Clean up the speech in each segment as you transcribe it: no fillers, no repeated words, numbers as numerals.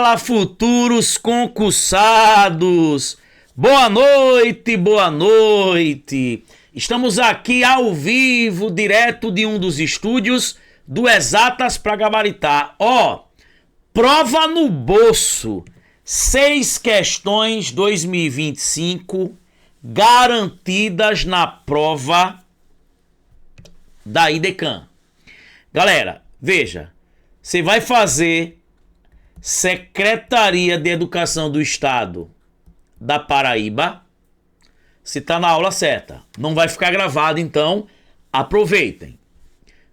Fala, futuros concursados! Boa noite, boa noite! Estamos aqui ao vivo, direto de um dos estúdios do Exatas para Gabaritar. Prova no bolso, 6 questões 2025 garantidas na prova da IDECAM. Galera, veja, você vai fazer Secretaria de Educação do Estado da Paraíba, você está na aula certa. Não vai ficar gravado, então aproveitem.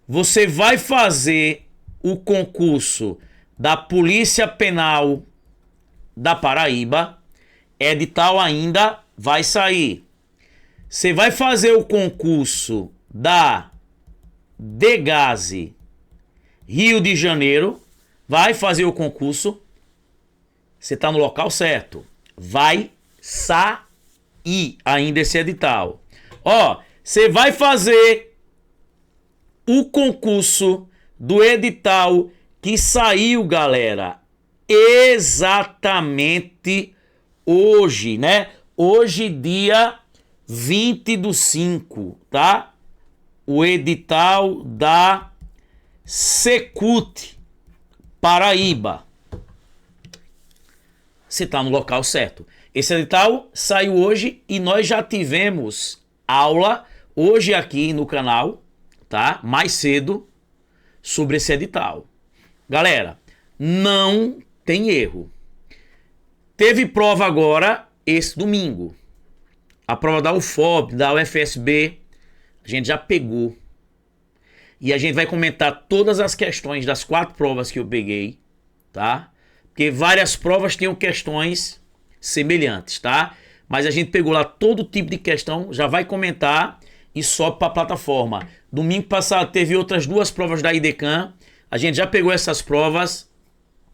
Você vai fazer o concurso da Polícia Penal da Paraíba, edital ainda vai sair. Você vai fazer o concurso da Degase Rio de Janeiro, vai fazer o concurso, você está no local certo. Vai sair ainda esse edital. Você vai fazer o concurso do edital que saiu, galera, exatamente hoje, né? Hoje, dia 20/5, tá? O edital da Secult Paraíba. Você está no local certo. Esse edital saiu hoje e nós já tivemos aula hoje aqui no canal, tá? Mais cedo, sobre esse edital. Galera, não tem erro. Teve prova agora esse domingo. A prova da UFOB, da UFSB, a gente já pegou. E a gente vai comentar todas as questões das 4 provas que eu peguei, tá? Porque várias provas tinham questões semelhantes, tá? Mas a gente pegou lá todo tipo de questão, já vai comentar e sobe para a plataforma. Domingo passado teve outras 2 provas da IDECAM, a gente já pegou essas provas,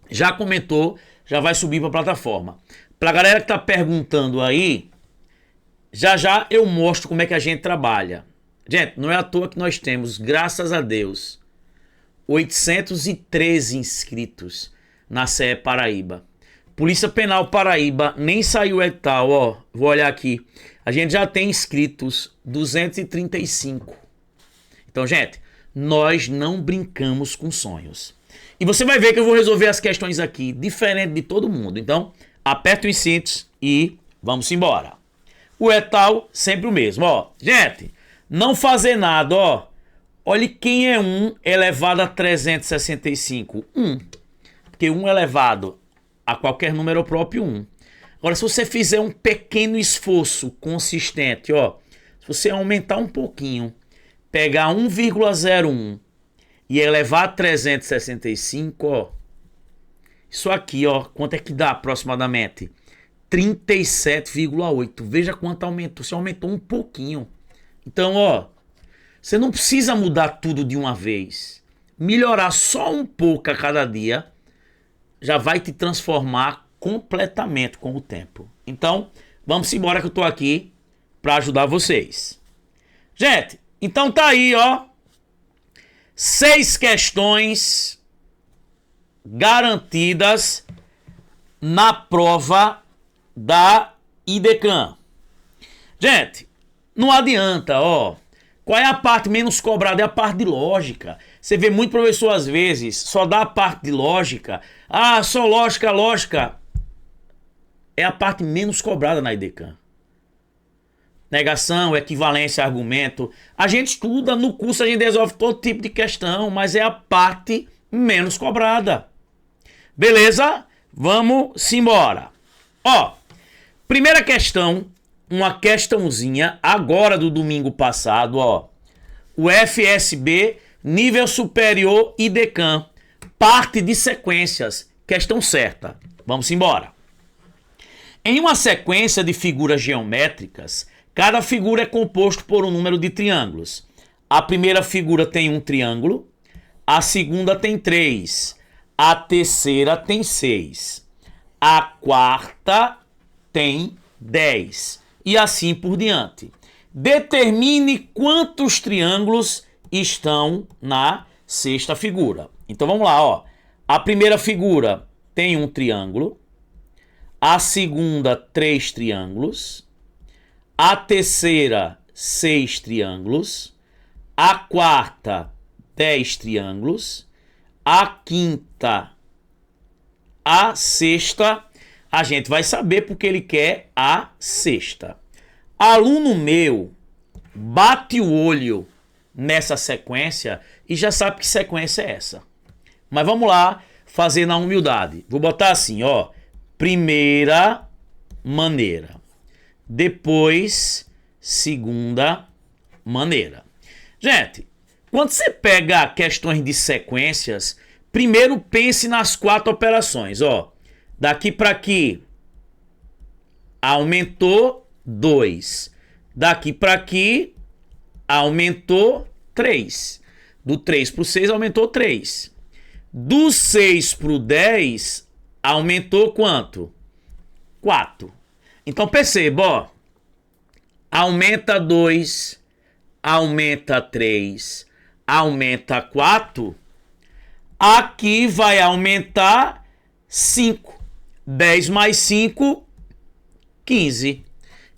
já comentou, já vai subir para a plataforma. Pra galera que tá perguntando aí, já já eu mostro como é que a gente trabalha. Gente, não é à toa que nós temos, graças a Deus, 813 inscritos na CE Paraíba. Polícia Penal Paraíba, nem saiu o edital, vou olhar aqui. A gente já tem inscritos 235. Então, gente, nós não brincamos com sonhos. E você vai ver que eu vou resolver as questões aqui, diferente de todo mundo. Então, aperta os cintos e vamos embora. O edital, sempre o mesmo, Gente, não fazer nada, Olhe quem é 1 elevado a 365. 1. Porque 1 elevado a qualquer número é o próprio 1. Agora, se você fizer um pequeno esforço consistente, se você aumentar um pouquinho, pegar 1,01 e elevar a 365, isso aqui, quanto é que dá aproximadamente? 37,8. Veja quanto aumentou. Você aumentou um pouquinho. Então, você não precisa mudar tudo de uma vez. Melhorar só um pouco a cada dia já vai te transformar completamente com o tempo. Então, vamos embora que eu tô aqui para ajudar vocês. Gente, então tá aí, 6 questões garantidas na prova da IDECAM. Gente, não adianta, Qual é a parte menos cobrada? É a parte de lógica. Você vê muito professor, às vezes, só dá a parte de lógica. Só lógica, lógica. É a parte menos cobrada na IDECAM. Negação, equivalência, argumento. A gente estuda, no curso a gente resolve todo tipo de questão, mas é a parte menos cobrada. Beleza? Vamos embora. Primeira questão. Uma questãozinha agora do domingo passado, o FSB, nível superior IDECAM, parte de sequências, questão certa. Vamos embora. Em uma sequência de figuras geométricas, cada figura é composto por um número de triângulos. A primeira figura tem um triângulo, a segunda tem 3, a terceira tem 6, a quarta tem 10. E assim por diante. Determine quantos triângulos estão na sexta figura. Então vamos lá, A primeira figura tem um triângulo. A segunda, 3 triângulos. A terceira, 6 triângulos. A quarta, 10 triângulos. A quinta, a sexta, a gente vai saber porque ele quer a sexta. Aluno meu bate o olho nessa sequência e já sabe que sequência é essa. Mas vamos lá fazer na humildade. Vou botar assim, ó. Primeira maneira. Depois, segunda maneira. Gente, quando você pega questões de sequências, primeiro pense nas 4 operações, ó. Daqui para aqui aumentou 2. Daqui para aqui aumentou 3. Do 3 para o 6 aumentou 3. Do 6 para o 10 aumentou quanto? 4. Então perceba, ó. Aumenta 2, aumenta 3, aumenta 4. Aqui vai aumentar 5. 10 mais 5, 15.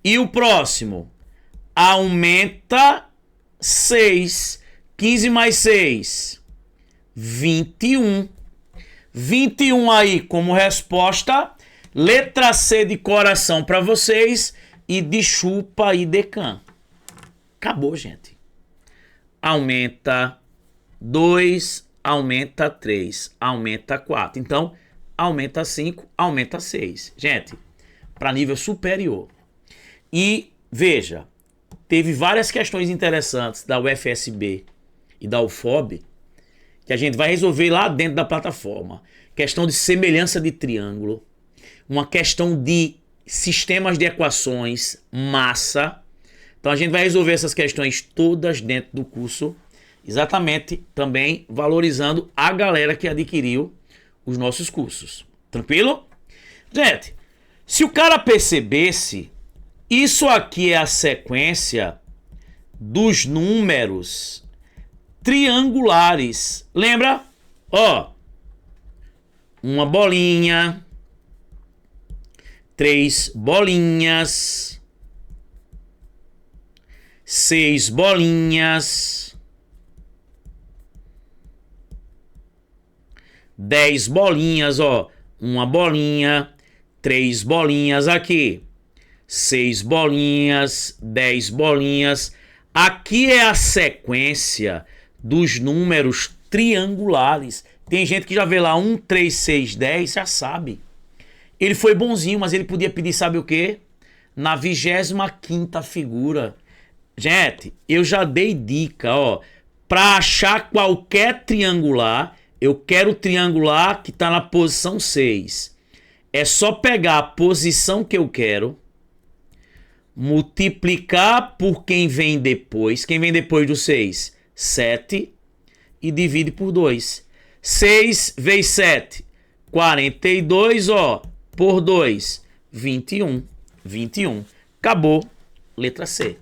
E o próximo? Aumenta 6. 15 mais 6, 21. 21 aí como resposta. Letra C de coração para vocês. E de chupa e decan. Acabou, gente. Aumenta 2, aumenta 3, aumenta 4. Então, aumenta 5, aumenta 6. Gente, para nível superior. E, veja, teve várias questões interessantes da UFSB e da UFOB que a gente vai resolver lá dentro da plataforma. Questão de semelhança de triângulo. Uma questão de sistemas de equações, massa. Então a gente vai resolver essas questões todas dentro do curso, exatamente também valorizando a galera que adquiriu os nossos cursos. Tranquilo? Gente, se o cara percebesse, isso aqui é a sequência dos números triangulares. Lembra? Ó, uma bolinha, 3 bolinhas, 6 bolinhas, 10 bolinhas, ó, uma bolinha, 3 bolinhas aqui, 6 bolinhas, 10 bolinhas. Aqui é a sequência dos números triangulares. Tem gente que já vê lá 1, 3, 6, 10, já sabe. Ele foi bonzinho, mas ele podia pedir, sabe o quê? Na 25ª figura. Gente, eu já dei dica, ó. Para achar qualquer triangular, eu quero o triangular que está na posição 6. É só pegar a posição que eu quero, multiplicar por quem vem depois. Quem vem depois do 6? 7. E divide por 2. 6 vezes 7, 42, ó. Por 2, 21. 21. Acabou. Letra C.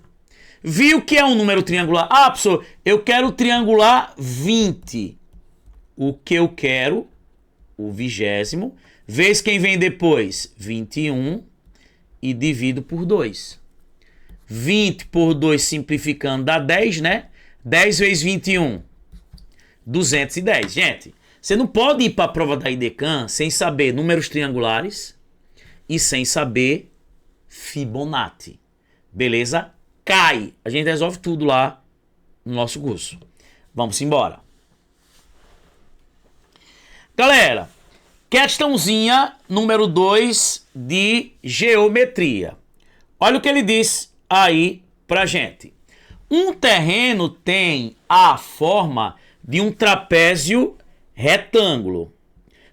Viu que é um número triangular? Ah, professor, eu quero triangular 20. O que eu quero, o 20º, vezes quem vem depois, 21, e divido por 2. 20 por 2 simplificando dá 10, né? 10 vezes 21, 210. Gente, você não pode ir para a prova da IDECAN sem saber números triangulares e sem saber Fibonacci. Beleza? Cai. A gente resolve tudo lá no nosso curso. Vamos embora. Galera, questãozinha número 2 de geometria. Olha o que ele diz aí pra gente. Um terreno tem a forma de um trapézio retângulo,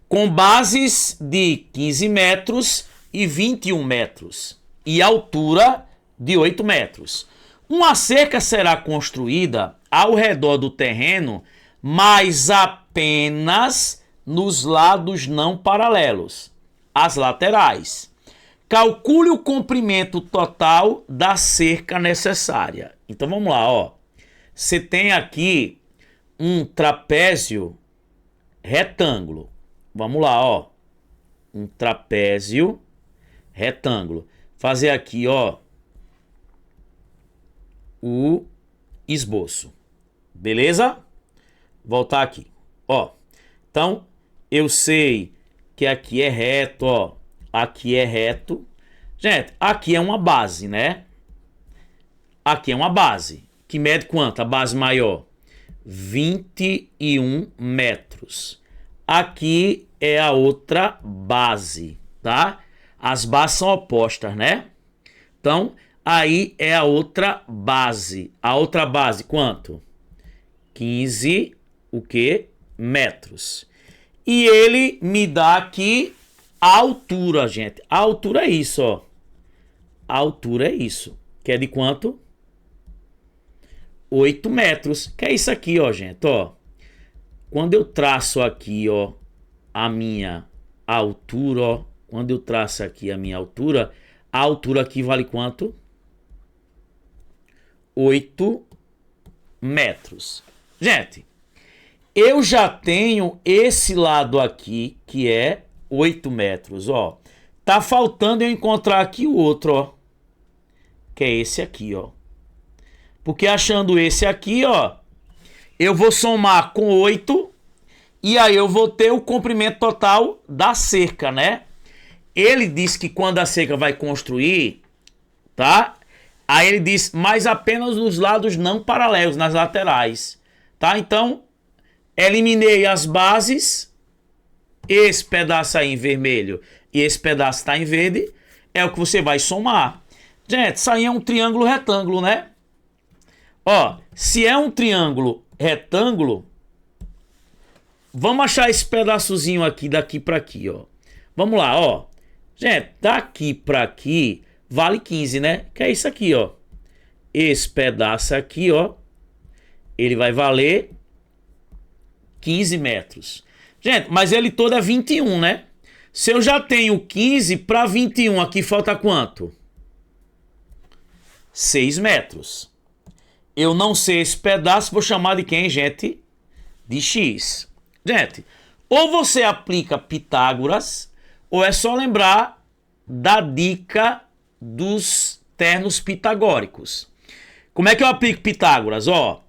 com bases de 15 metros e 21 metros, e altura de 8 metros. Uma cerca será construída ao redor do terreno, mas apenas nos lados não paralelos, as laterais. Calcule o comprimento total da cerca necessária. Então vamos lá, ó. Você tem aqui um trapézio retângulo. Vamos lá, ó. Um trapézio retângulo. Fazer aqui, ó, o esboço. Beleza? Voltar aqui. Ó, então, eu sei que aqui é reto, ó. Aqui é reto. Gente, aqui é uma base, né? Aqui é uma base. Que mede quanto? A base maior? 21 metros. Aqui é a outra base, tá? As bases são opostas, né? Então, aí é a outra base. A outra base, quanto? 15, o quê? Metros. E ele me dá aqui a altura, gente. A altura é isso, ó. A altura é isso. Que é de quanto? 8 metros. Que é isso aqui, ó, gente, ó. Quando eu traço aqui, ó, a minha altura, ó. Quando eu traço aqui a minha altura, a altura aqui vale quanto? 8 metros. Gente, eu já tenho esse lado aqui, que é 8 metros, ó. Tá faltando eu encontrar aqui o outro, ó. Que é esse aqui, ó. Porque achando esse aqui, ó, eu vou somar com 8 e aí eu vou ter o comprimento total da cerca, né? Ele diz que quando a cerca vai construir, tá? Aí ele diz, mas apenas nos lados não paralelos, nas laterais, tá? Então, eliminei as bases, esse pedaço aí em vermelho e esse pedaço tá em verde, é o que você vai somar. Gente, isso aí é um triângulo retângulo, né? Ó, se é um triângulo retângulo, vamos achar esse pedaçozinho aqui, daqui para aqui, ó. Vamos lá, ó. Gente, daqui para aqui vale 15, né? Que é isso aqui, ó. Esse pedaço aqui, ó, ele vai valer 15 metros. Gente, mas ele todo é 21, né? Se eu já tenho 15 para 21, aqui falta quanto? 6 metros. Eu não sei esse pedaço, vou chamar de quem, gente? De X. Gente, ou você aplica Pitágoras, ou é só lembrar da dica dos ternos pitagóricos. Como é que eu aplico Pitágoras? Ó,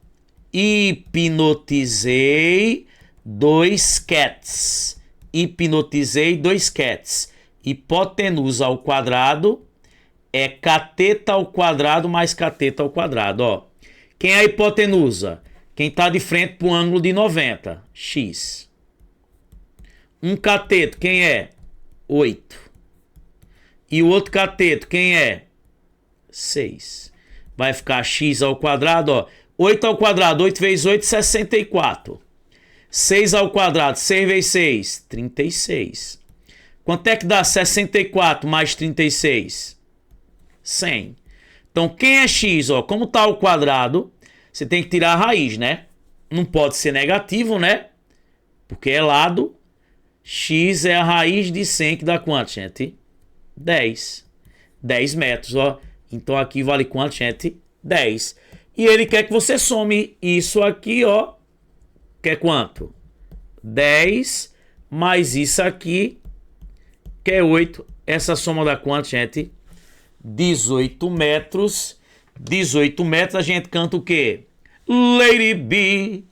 hipnotizei 2 cats. Hipnotizei 2 cats. Hipotenusa ao quadrado é cateta ao quadrado mais cateta ao quadrado, ó. Quem é a hipotenusa? Quem está de frente para o ângulo de 90, x. Um cateto, quem é? 8. E o outro cateto, quem é? 6. Vai ficar x ao quadrado, ó. 8 ao quadrado, 8 vezes 8, 64. 6 ao quadrado, 6 vezes 6, 36. Quanto é que dá 64 mais 36? 100. Então, quem é x, ó, como está ao quadrado, você tem que tirar a raiz, né? Não pode ser negativo, né? Porque é lado. X é a raiz de 100, que dá quanto, gente? 10. 10 metros, ó. Então, aqui vale quanto, gente? 10. E ele quer que você some isso aqui, ó. Que é quanto? 10 mais isso aqui, que é 8. Essa soma dá quanto, gente? 18 metros. 18 metros, a gente canta o quê? Lady B,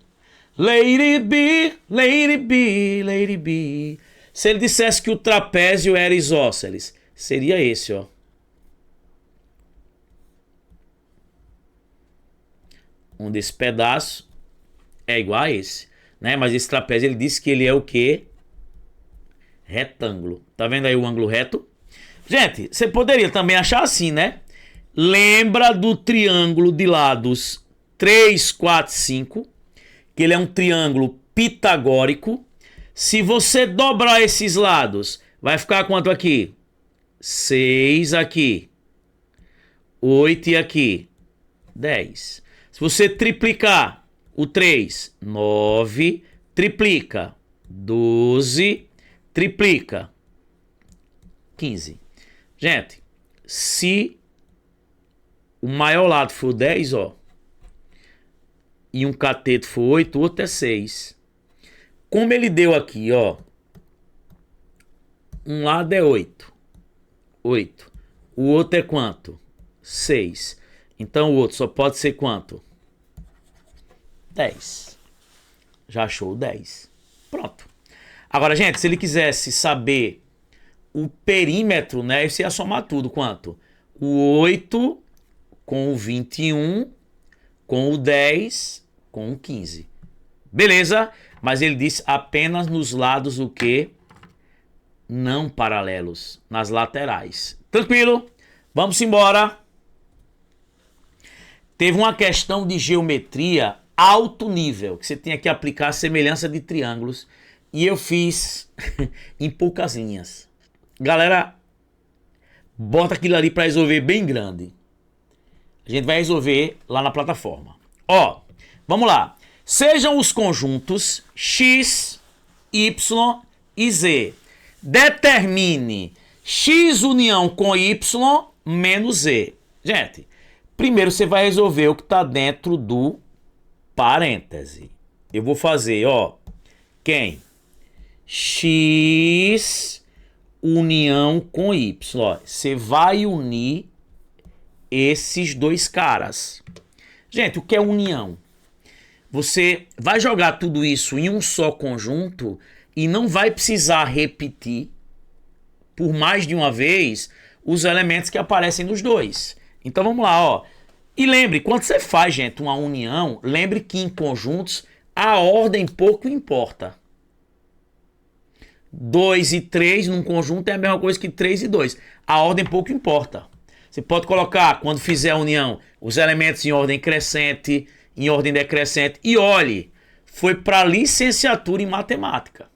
Lady B, Lady B, Lady B. Se ele dissesse que o trapézio era isósceles, seria esse, ó. Onde esse pedaço é igual a esse, né? Mas esse trapézio, ele disse que ele é o quê? Retângulo. Tá vendo aí o ângulo reto? Gente, você poderia também achar assim, né? Lembra do triângulo de lados 3, 4, 5, que ele é um triângulo pitagórico. Se você dobrar esses lados, vai ficar quanto aqui? 6 aqui. 8 e aqui. 10. Se você triplicar o 3, 9. Triplica. 12. Triplica. 15. Gente, se o maior lado for 10, ó, e um cateto for 8, o outro é 6. Como ele deu aqui, ó, Um lado é 8. 8. O outro é quanto? 6. Então o outro só pode ser quanto? 10. Já achou o 10. Pronto. Agora, gente, se ele quisesse saber o perímetro, né? Você ia somar tudo. Quanto? O 8 com o 21, com o 10, com o 15. Beleza? Mas ele disse apenas nos lados o quê? Não paralelos. Nas laterais. Tranquilo? Vamos embora. Teve uma questão de geometria alto nível, que você tinha que aplicar a semelhança de triângulos. E eu fiz em poucas linhas. Galera, bota aquilo ali para resolver bem grande. A gente vai resolver lá na plataforma. Ó, vamos lá. Sejam os conjuntos x, y e z. Determine x união com y menos z. Gente, primeiro você vai resolver o que está dentro do parêntese. Eu vou fazer, ó, quem? X união com y. Ó, você vai unir esses dois caras. Gente, o que é união? Você vai jogar tudo isso em um só conjunto e não vai precisar repetir por mais de uma vez os elementos que aparecem nos dois. Então vamos lá, ó. E lembre, quando você faz, gente, uma união, lembre que em conjuntos a ordem pouco importa. 2 e 3 num conjunto é a mesma coisa que 3 e 2. A ordem pouco importa. Você pode colocar, quando fizer a união, os elementos em ordem crescente, em ordem decrescente. E olhe, foi para licenciatura em matemática.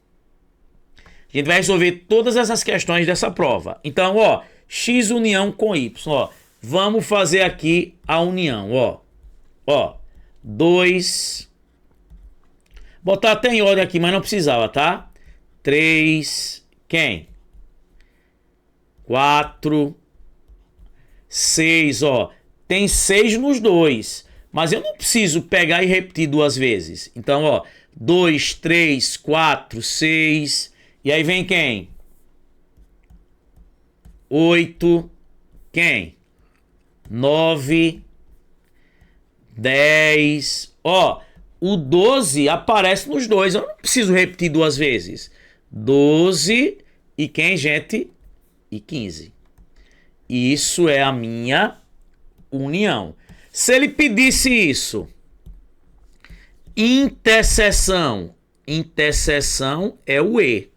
A gente vai resolver todas essas questões dessa prova. Então, ó, x união com y, ó. Vamos fazer aqui a união, ó. Ó, 2... Botar até em ordem aqui, mas não precisava, tá? 3, quem? 4, 6, ó. Tem 6 nos dois, mas eu não preciso pegar e repetir duas vezes. Então, ó, 2, 3, 4, 6. E aí vem quem? 8, quem? 9, 10. Ó, o 12 aparece nos dois. Eu não preciso repetir duas vezes. 12 e quem, gente? E 15. Isso é a minha união. Se ele pedisse isso, interseção. Interseção é o E.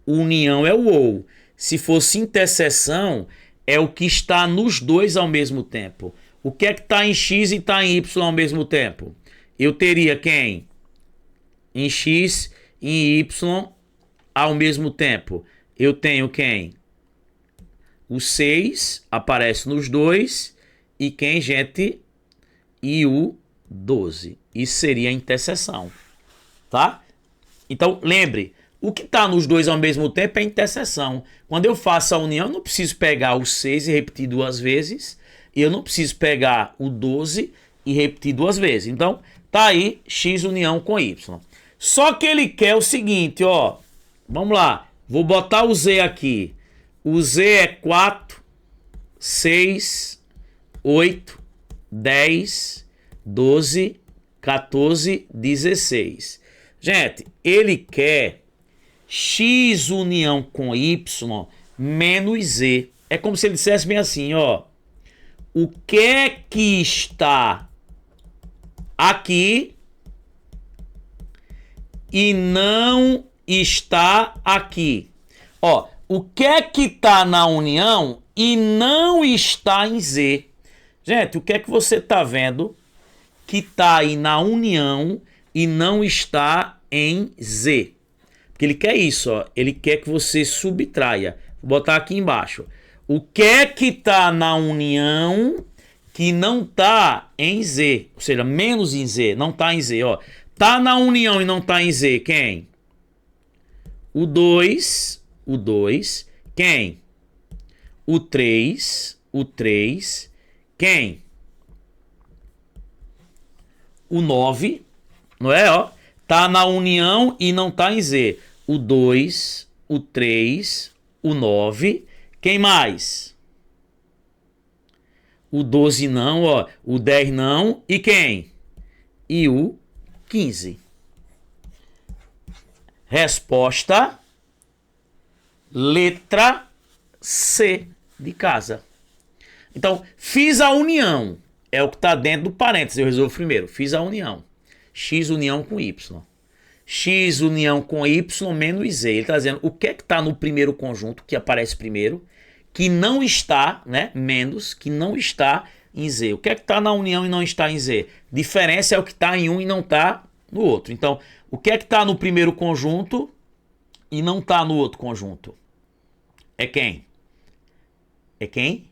União é o OU. Se fosse interseção, é o que está nos dois ao mesmo tempo. O que é que está em X e está em Y ao mesmo tempo? Eu teria quem? Em X e em Y ao mesmo tempo. Eu tenho quem? O 6 aparece nos dois. E quem, gente? E o 12. Isso seria a interseção. Tá? Então, lembre. O que está nos dois ao mesmo tempo é a interseção. Quando eu faço a união, eu não preciso pegar o 6 e repetir duas vezes. E eu não preciso pegar o 12 e repetir duas vezes. Então, tá aí x união com y. Só que ele quer o seguinte, ó. Vamos lá. Vou botar o z aqui. O z é 4, 6, 8, 10, 12, 14, 16. Gente, ele quer x união com y menos z. É como se ele dissesse bem assim, ó. O que é que está aqui e não está aqui? Ó, o que é que está na união e não está em z? Gente, o que é que você está vendo que está aí na união e não está em z? Porque ele quer isso, ó. Ele quer que você subtraia. Vou botar aqui embaixo. O que é que está na união que não está em z? Ou seja, menos em z, não está em z, ó. Tá na união e não está em z, quem? O 2, quem? O 3, quem? O 9, não é, ó? Tá na união e não tá em z. O 2, o 3, o 9. Quem mais? O 12 não, ó. O 10 não. E quem? E o 15. Resposta, letra C de casa. Então, fiz a união. É o que está dentro do parênteses. Eu resolvo primeiro. Fiz a união. X união com Y. X união com Y menos Z. Ele está dizendo o que é que está no primeiro conjunto, que aparece primeiro, que não está, né? Menos, que não está em Z. O que é que está na união e não está em Z? Diferença é o que está em um e não está no outro. Então, o que é que está no primeiro conjunto e não está no outro conjunto? É quem? É quem?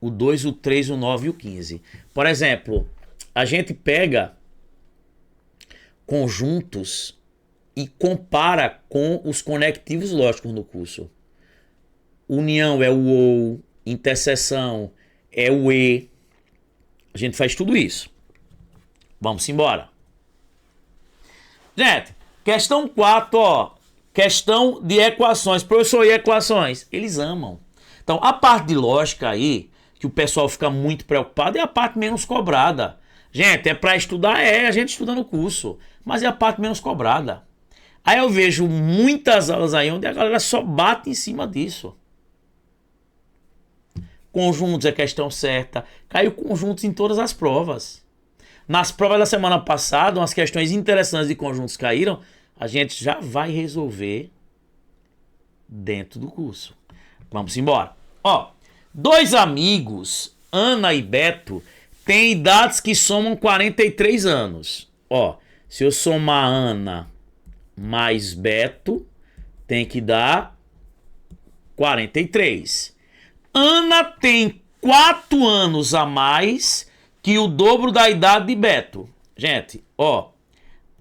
O 2, o 3, o 9 e o 15. Por exemplo, a gente pega conjuntos e compara com os conectivos lógicos no curso. União é o ou, interseção é o e. A gente faz tudo isso. Vamos embora. Gente, questão 4, ó. Questão de equações. Professor, e equações? Eles amam. Então, a parte de lógica aí, que o pessoal fica muito preocupado, é a parte menos cobrada. Gente, é para estudar? É, a gente estuda no curso. Mas é a parte menos cobrada. Aí eu vejo muitas aulas aí onde a galera só bate em cima disso. Conjuntos é questão certa. Caiu conjuntos em todas as provas. Nas provas da semana passada, umas questões interessantes de conjuntos caíram. A gente já vai resolver dentro do curso. Vamos embora. Ó, dois amigos, Ana e Beto, têm idades que somam 43 anos. Ó, se eu somar Ana mais Beto, tem que dar 43. Ana tem 4 anos a mais que o dobro da idade de Beto. Gente, ó,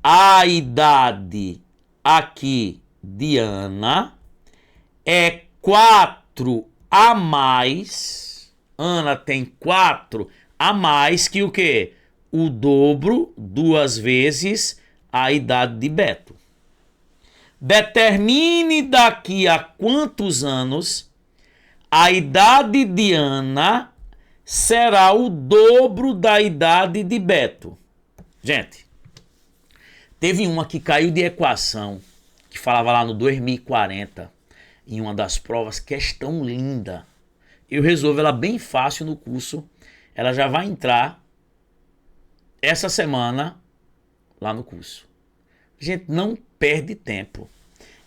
a idade aqui de Ana é 4 a mais. Ana tem 4 a mais que o quê? O dobro, 2 vezes a idade de Beto. Determine daqui a quantos anos a idade de Ana será o dobro da idade de Beto. Gente, teve uma que caiu de equação, que falava lá no 2040, em uma das provas, questão linda. Eu resolvo ela bem fácil no curso. Ela já vai entrar essa semana lá no curso. Gente, não perde tempo.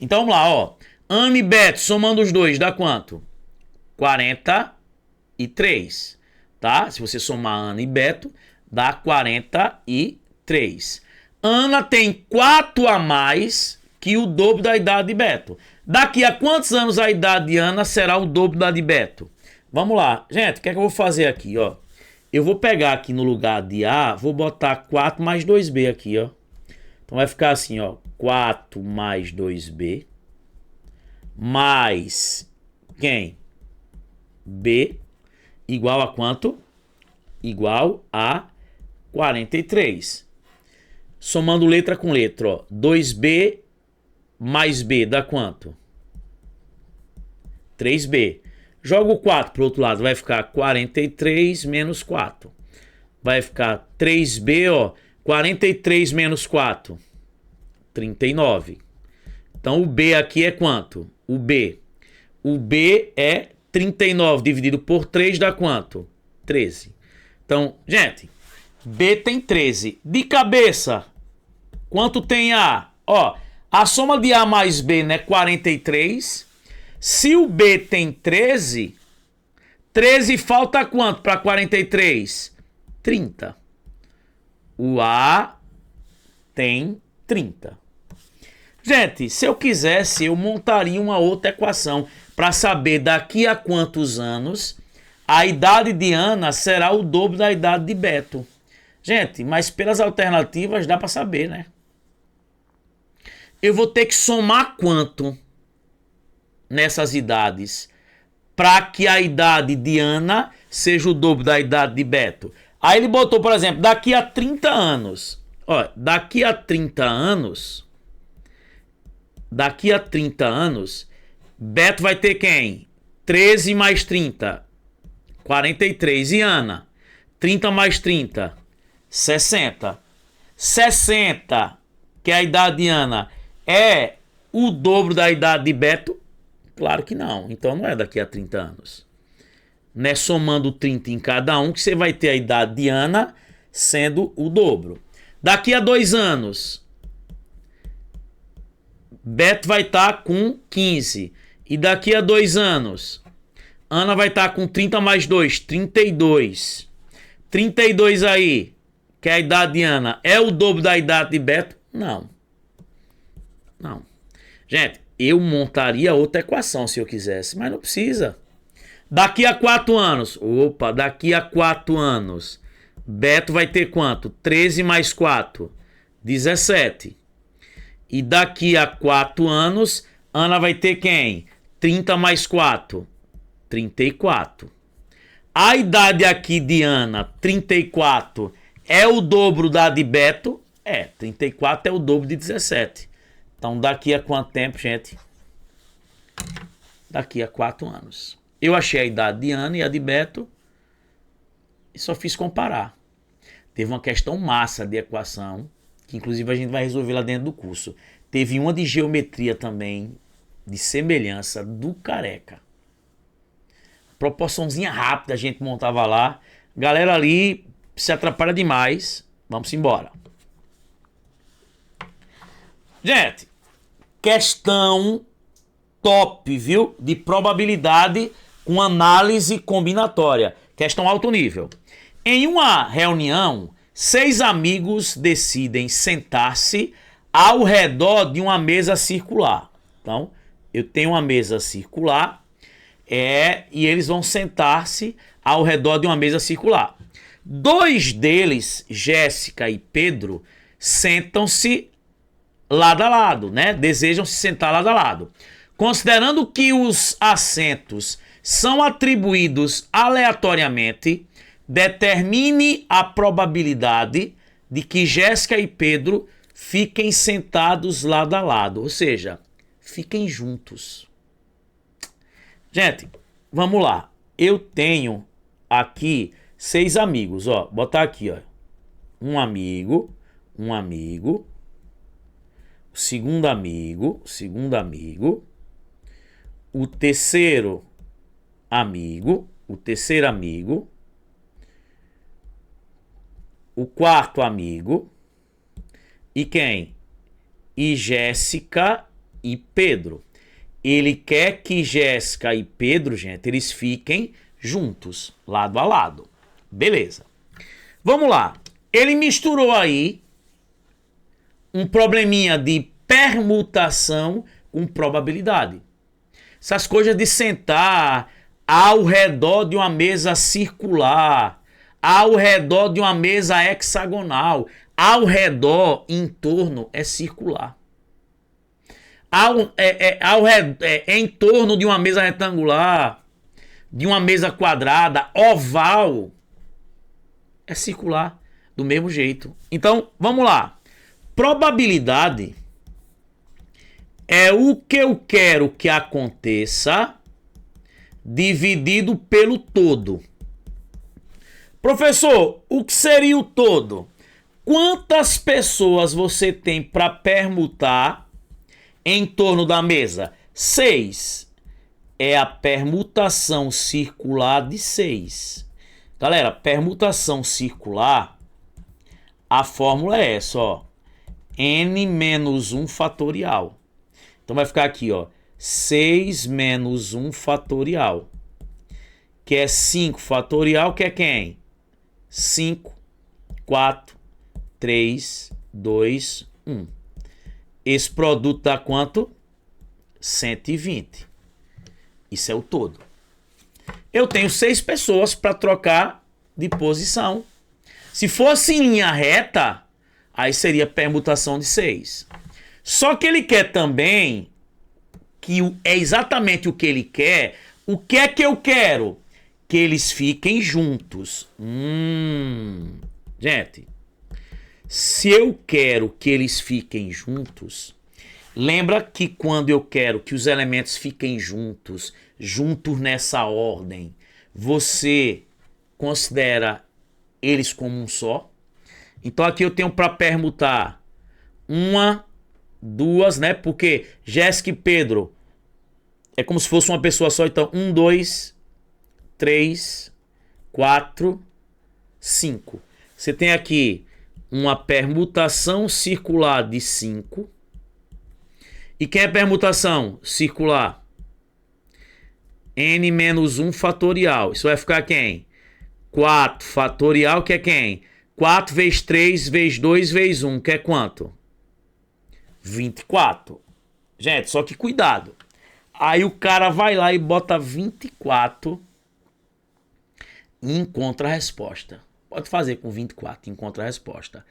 Então vamos lá, ó. Ana e Beto, somando os dois, dá quanto? 43, tá? Se você somar Ana e Beto, dá 43. Ana tem 4 a mais que o dobro da idade de Beto. Daqui a quantos anos a idade de Ana será o dobro da de Beto? Vamos lá. Gente, o que é que eu vou fazer aqui, ó? Eu vou pegar aqui no lugar de A, vou botar 4 mais 2B aqui, ó. Então vai ficar assim, ó. 4 mais 2B mais quem? B igual a quanto? Igual a 43. Somando letra com letra, ó. 2B mais B dá quanto? 3B. Joga o 4 para o outro lado, vai ficar 43 menos 4. Vai ficar 3B, ó. 43 menos 4, 39. Então o B aqui é quanto? O B é 39 dividido por 3 dá quanto? 13. Então, gente, B tem 13. De cabeça, quanto tem A? Ó, a soma de A mais B, né, 43. Se o B tem 13, 13 falta quanto para 43? 30. O A tem 30. Gente, se eu quisesse, eu montaria uma outra equação para saber daqui a quantos anos a idade de Ana será o dobro da idade de Beto. Gente, mas pelas alternativas dá para saber, né? Eu vou ter que somar quanto nessas idades para que a idade de Ana seja o dobro da idade de Beto. Aí ele botou, por exemplo, daqui a 30 anos. Ó, daqui a 30 anos, Beto vai ter quem? 13 mais 30, 43. E Ana? 30 mais 30, 60. 60, que é a idade de Ana, é o dobro da idade de Beto? Claro que não. Então não é daqui a 30 anos. Não é somando 30 em cada um que você vai ter a idade de Ana sendo o dobro. Daqui a 2 anos, Beto vai estar com 15. E daqui a 2 anos, Ana vai estar com 30 mais 2, 32. 32 aí, que é a idade de Ana, é o dobro da idade de Beto? Não. Não. Gente, eu montaria outra equação se eu quisesse, mas não precisa. Daqui a 4 anos, daqui a 4 anos, Beto vai ter quanto? 13 mais 4, 17. E daqui a 4 anos, Ana vai ter quem? 30 mais 4, 34. A idade aqui de Ana, 34, é o dobro da de Beto? 34 é o dobro de 17. Então daqui a quanto tempo, gente? Daqui a 4 anos. Eu achei a idade de Ana e a de Beto e só fiz comparar. Teve uma questão massa de equação, que inclusive a gente vai resolver lá dentro do curso. Teve uma de geometria também, de semelhança, do Careca. Proporçãozinha rápida a gente montava lá. Galera ali se atrapalha demais. Vamos embora. Gente, questão top, viu? De probabilidade com análise combinatória. Questão alto nível. Em uma reunião, 6 amigos decidem sentar-se ao redor de uma mesa circular. Então, eu tenho uma mesa circular e eles vão sentar-se ao redor de uma mesa circular. 2 deles, Jéssica e Pedro, sentam-se lado a lado, né? Desejam se sentar lado a lado. Considerando que os assentos são atribuídos aleatoriamente, determine a probabilidade de que Jéssica e Pedro fiquem sentados lado a lado, ou seja, fiquem juntos. Gente, vamos lá. Eu tenho aqui 6 amigos, ó. Botar aqui, ó. Um amigo, o segundo amigo, o terceiro amigo, o quarto amigo e quem? E Jéssica e Pedro. Ele quer que Jéssica e Pedro, gente, eles fiquem juntos, lado a lado. Beleza. Vamos lá. Ele misturou aí um probleminha de permutação com probabilidade. Essas coisas de sentar ao redor de uma mesa circular, ao redor de uma mesa hexagonal, ao redor, em torno, é circular. Em torno de uma mesa retangular, de uma mesa quadrada, oval, é circular do mesmo jeito. Então, vamos lá. Probabilidade é o que eu quero que aconteça dividido pelo todo. Professor, o que seria o todo? Quantas pessoas você tem para permutar em torno da mesa? 6. É a permutação circular de 6. Galera, permutação circular, a fórmula é essa, ó. N menos 1 fatorial. Então vai ficar aqui, ó. 6 menos 1 fatorial. Que é 5 fatorial, que é quem? 5, 4, 3, 2, 1. Esse produto dá quanto? 120. Isso é o todo. Eu tenho 6 pessoas para trocar de posição. Se fosse em linha reta, aí seria permutação de 6. Só que ele quer também, que é exatamente o que ele quer. O que é que eu quero? Que eles fiquem juntos. Gente, se eu quero que eles fiquem juntos, Lembra que quando eu quero que os elementos fiquem juntos nessa ordem, você considera eles como um só? Então aqui eu tenho para permutar uma, duas, né? Porque Jéssica e Pedro é como se fosse uma pessoa só. Então 1, 2, 3, 4, 5. Você tem aqui uma permutação circular de 5. E quem é permutação circular? N menos 1 fatorial. Isso vai ficar quem? 4 fatorial, que é quem? 4 vezes 3 vezes 2 vezes 1, que é quanto? 24. Gente, só que cuidado. Aí o cara vai lá e bota 24 e encontra a resposta. Pode fazer com 24 e encontra a resposta.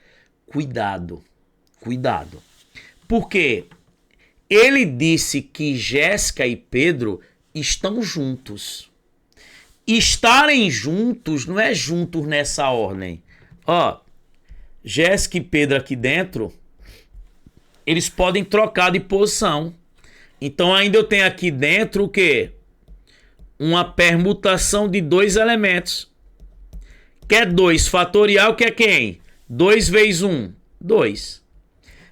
Cuidado. Cuidado. Por quê? Ele disse que Jéssica e Pedro estão juntos. Estarem juntos não é juntos nessa ordem. Ó, Jéssica e Pedro aqui dentro, eles podem trocar de posição. Então ainda eu tenho aqui dentro o quê? Uma permutação de dois elementos. Que é 2 fatorial, que é quem? 2 vezes 1, 2.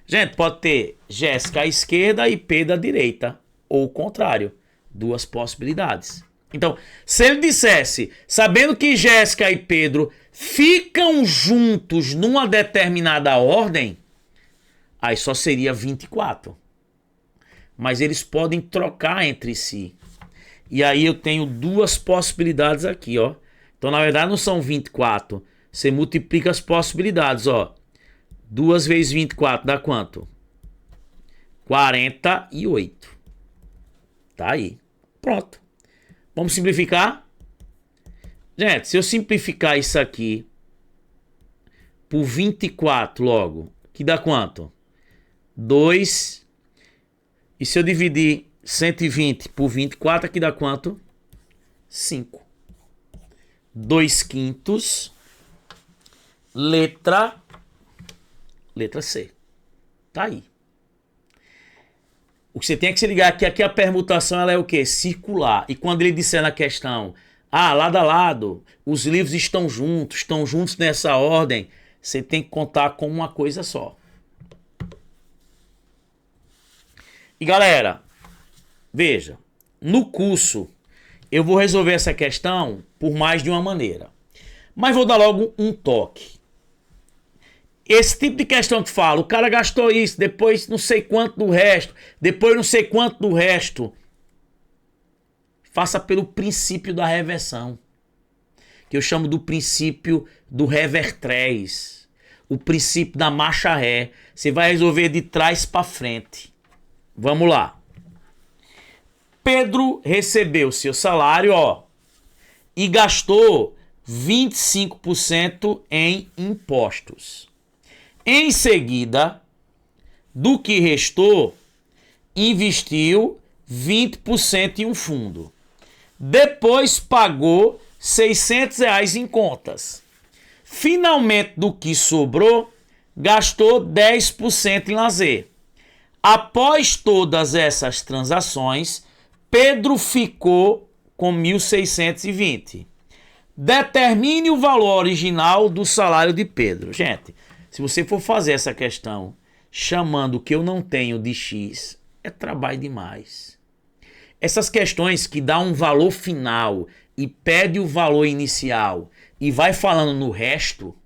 Gente, pode ter Jéssica à esquerda e Pedro à direita. Ou o contrário. Duas possibilidades. Então, se ele dissesse, sabendo que Jéssica e Pedro ficam juntos numa determinada ordem, aí só seria 24. Mas eles podem trocar entre si. E aí eu tenho duas possibilidades aqui, ó. Então, na verdade, não são 24. Você multiplica as possibilidades, ó. 2 vezes 24 dá quanto? 48. Tá aí. Pronto. Vamos simplificar? Gente, se eu simplificar isso aqui por 24 logo, que dá quanto? 2. E se eu dividir 120 por 24, aqui dá quanto? 5. 2 quintos. Letra C. Tá aí. O que você tem que se ligar é que aqui a permutação ela é o quê? Circular. E quando ele disser na questão, lado a lado, os livros estão juntos nessa ordem, você tem que contar com uma coisa só. E galera, veja, no curso eu vou resolver essa questão por mais de uma maneira. Mas vou dar logo um toque. Esse tipo de questão que fala, o cara gastou isso, depois não sei quanto do resto, depois não sei quanto do resto. Faça pelo princípio da reversão, que eu chamo do princípio do revertrés, o princípio da marcha ré. Você vai resolver de trás para frente. Vamos lá. Pedro recebeu seu salário, ó, e gastou 25% em impostos. Em seguida, do que restou, investiu 20% em um fundo. Depois pagou R$600 em contas. Finalmente, do que sobrou, gastou 10% em lazer. Após todas essas transações, Pedro ficou com 1.620. Determine o valor original do salário de Pedro. Gente, se você for fazer essa questão chamando o que eu não tenho de X, é trabalho demais. Essas questões que dá um valor final e pede o valor inicial e vai falando no resto,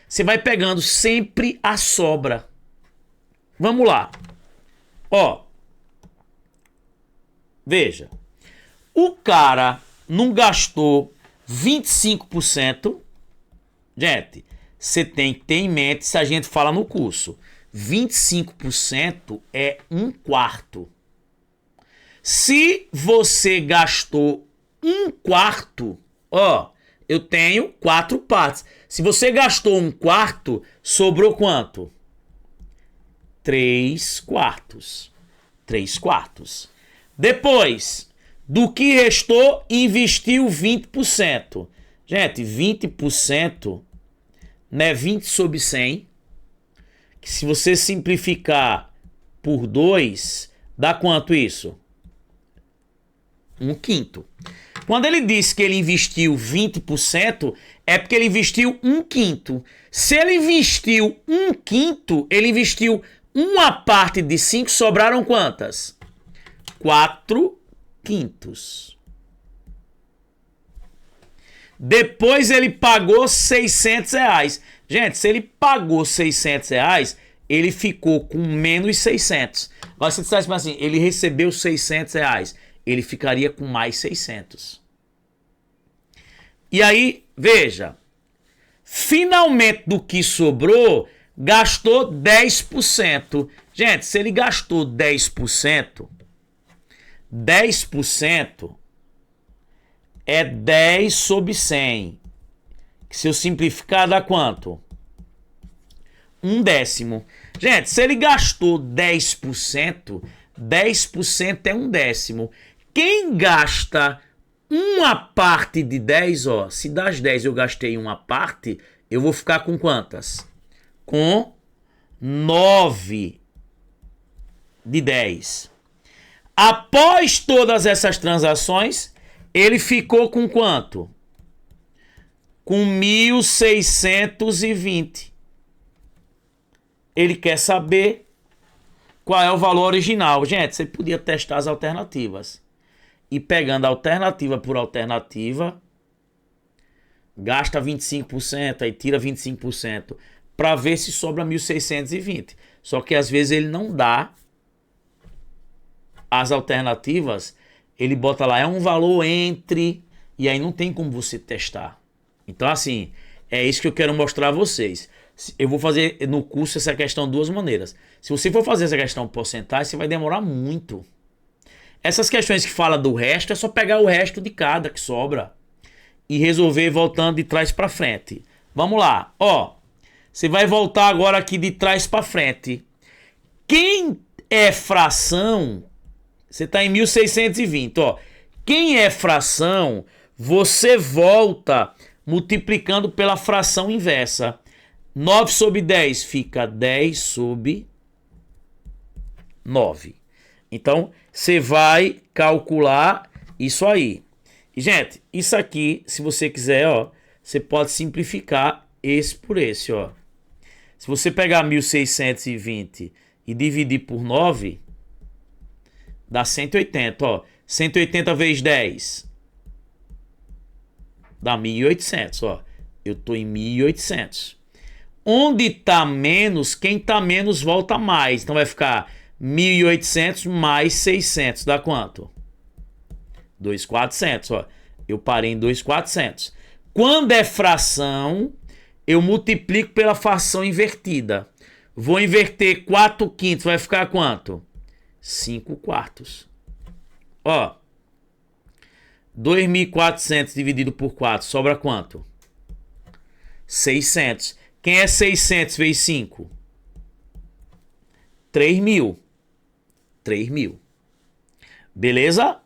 você vai pegando sempre a sobra. Vamos lá. Ó, veja, o cara não gastou 25%. Gente, você tem que ter em mente, se a gente fala no curso, 25% é 1/4. Se você gastou 1/4, ó, eu tenho 4 partes. Se você gastou 1/4, sobrou quanto? 3/4. 3/4. Depois, do que restou, investiu 20%. Gente, 20% não é 20 sobre 100. Que se você simplificar por 2 dá quanto isso? 1/5. Quando ele disse que ele investiu 20%, é porque ele investiu 1/5. Se ele investiu 1/5, ele investiu uma parte de 5, sobraram quantas? 4/5. Depois ele pagou R$600. Gente, se ele pagou R$600, ele ficou com menos 600. Agora, se você dissesse assim, ele recebeu R$600, ele ficaria com mais 600. E aí, veja, finalmente do que sobrou, gastou 10%. Gente, se ele gastou 10%, 10% é 10 sobre 100. Que se eu simplificar, dá quanto? 1/10. Gente, se ele gastou 10%, 10% é 1/10. Quem gasta uma parte de 10, ó, se das 10 eu gastei uma parte, eu vou ficar com quantas? Com 9 de 10. Após todas essas transações, ele ficou com quanto? Com 1.620. Ele quer saber qual é o valor original. Gente, você podia testar as alternativas. E pegando alternativa por alternativa, gasta 25%, aí tira 25%, para ver se sobra 1.620. Só que às vezes ele não dá as alternativas, ele bota lá, é um valor entre, e aí não tem como você testar. Então assim, é isso que eu quero mostrar a vocês. Eu vou fazer no curso essa questão de duas maneiras. Se você for fazer essa questão porcentagem, você vai demorar muito. Essas questões que falam do resto, é só pegar o resto de cada que sobra e resolver voltando de trás para frente. Vamos lá, ó. Você vai voltar agora aqui de trás para frente. Quem é fração, você está em 1.620, ó. Quem é fração, você volta multiplicando pela fração inversa. 9 sobre 10 fica 10 sobre 9. Então, você vai calcular isso aí. E, gente, isso aqui, se você quiser, ó, você pode simplificar esse por esse, ó. Se você pegar 1.620 e dividir por 9, dá 180, ó. 180 vezes 10 dá 1.800, ó. Eu tô em 1.800. Onde tá menos, quem tá menos volta mais. Então vai ficar 1.800 mais 600, dá quanto? 2.400, ó. Eu parei em 2.400. Quando é fração, eu multiplico pela fração invertida. Vou inverter 4/5, vai ficar quanto? 5/4. Ó, 2.400 dividido por 4, sobra quanto? 600. Quem é 600 vezes 5? 3.000. 3.000. Beleza?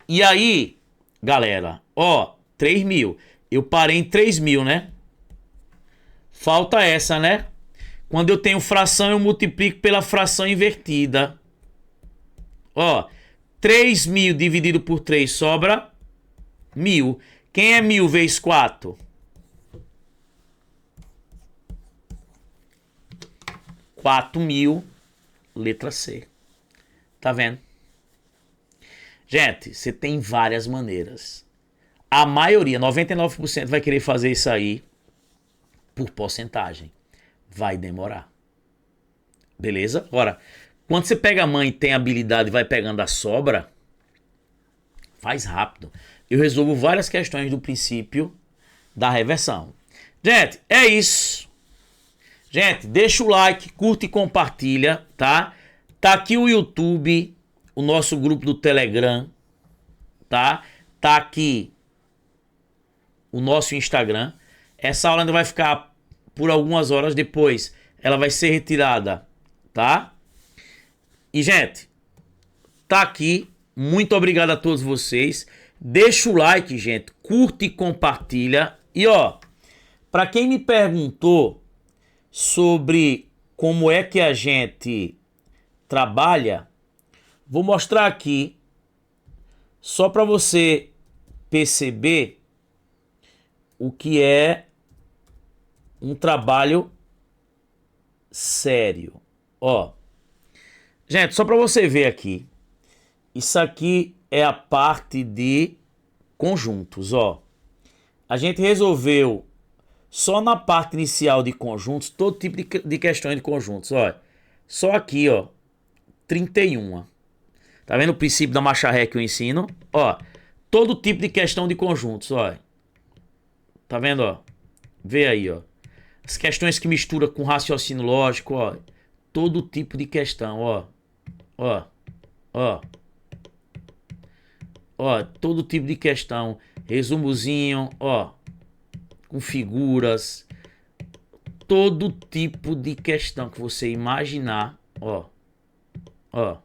E aí, galera, ó, 3.000. Eu parei em 3.000, né? Falta essa, né? Quando eu tenho fração, eu multiplico pela fração invertida. Ó, 3.000 dividido por 3 sobra 1.000. Quem é 1.000 vezes 4? 4.000, letra C. Tá vendo? Gente, você tem várias maneiras. A maioria, 99%, vai querer fazer isso aí por porcentagem. Vai demorar. Beleza? Agora, quando você pega a mãe e tem habilidade e vai pegando a sobra, faz rápido. Eu resolvo várias questões do princípio da reversão. Gente, é isso. Gente, deixa o like, curte e compartilha, tá? Tá aqui o YouTube, o nosso grupo do Telegram, tá? Tá aqui o nosso Instagram. Essa aula ainda vai ficar por algumas horas, depois ela vai ser retirada, tá? E, gente, tá aqui. Muito obrigado a todos vocês. Deixa o like, gente, curte e compartilha. E, ó, pra quem me perguntou sobre como é que a gente trabalha, vou mostrar aqui, só para você perceber o que é um trabalho sério. Ó, gente, só para você ver aqui, isso aqui é a parte de conjuntos, ó. A gente resolveu só na parte inicial de conjuntos, todo tipo de questões de conjuntos, ó. Só aqui, ó, 31. Tá vendo o princípio da marcha ré que eu ensino? Ó, todo tipo de questão de conjuntos, ó. Tá vendo, ó? Vê aí, ó. As questões que mistura com raciocínio lógico, ó. Todo tipo de questão, ó. Ó. Ó. Ó, todo tipo de questão. Resumozinho, ó. Com figuras. Todo tipo de questão que você imaginar, ó. Ó.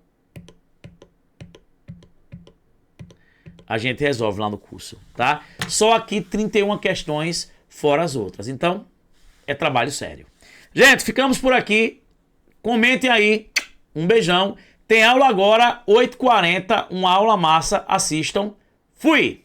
A gente resolve lá no curso, tá? Só aqui 31 questões, fora as outras. Então, é trabalho sério. Gente, ficamos por aqui. Comentem aí. Um beijão. Tem aula agora, 8h40. Uma aula massa. Assistam. Fui!